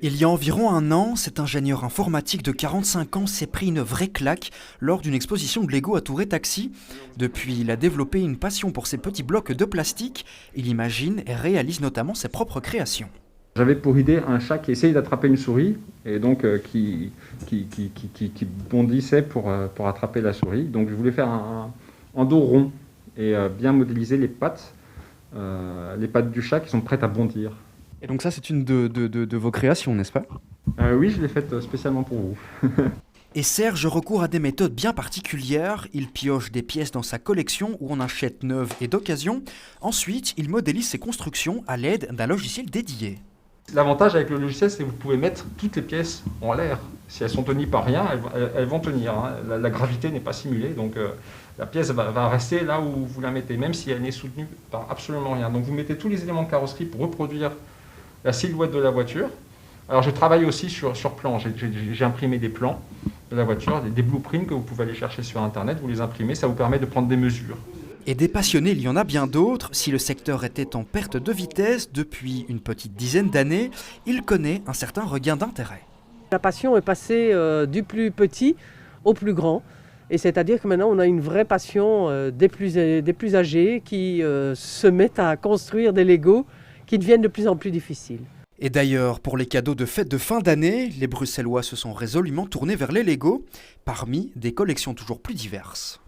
Il y a environ un an, cet ingénieur informatique de 45 ans s'est pris une vraie claque lors d'une exposition de Lego à Touré-Taxi. Depuis, il a développé une passion pour ces petits blocs de plastique. Il imagine et réalise notamment ses propres créations. J'avais pour idée un chat qui essayait d'attraper une souris et donc qui bondissait pour attraper la souris. Donc je voulais faire un dos rond et bien modéliser les pattes du chat qui sont prêtes à bondir. Et donc ça, c'est une de vos créations, n'est-ce pas? Oui, je l'ai faite spécialement pour vous. Et Serge recourt à des méthodes bien particulières. Il pioche des pièces dans sa collection où on achète neuves et d'occasion. Ensuite, il modélise ses constructions à l'aide d'un logiciel dédié. L'avantage avec le logiciel, c'est que vous pouvez mettre toutes les pièces en l'air. Si elles sont tenues par rien, elles vont tenir. Hein. La gravité n'est pas simulée, donc la pièce va rester là où vous la mettez, même si elle n'est soutenue par absolument rien. Donc vous mettez tous les éléments de carrosserie pour reproduire la silhouette de la voiture. Alors je travaille aussi sur plan. J'ai imprimé des plans de la voiture, des blueprints que vous pouvez aller chercher sur Internet. Vous les imprimez, ça vous permet de prendre des mesures. Et des passionnés, il y en a bien d'autres. Si le secteur était en perte de vitesse depuis une petite dizaine d'années, il connaît un certain regain d'intérêt. La passion est passée du plus petit au plus grand. Et c'est-à-dire que maintenant, on a une vraie passion des plus âgés qui se mettent à construire des Legos qui deviennent de plus en plus difficiles. Et d'ailleurs, pour les cadeaux de fête de fin d'année, les Bruxellois se sont résolument tournés vers les Legos, parmi des collections toujours plus diverses.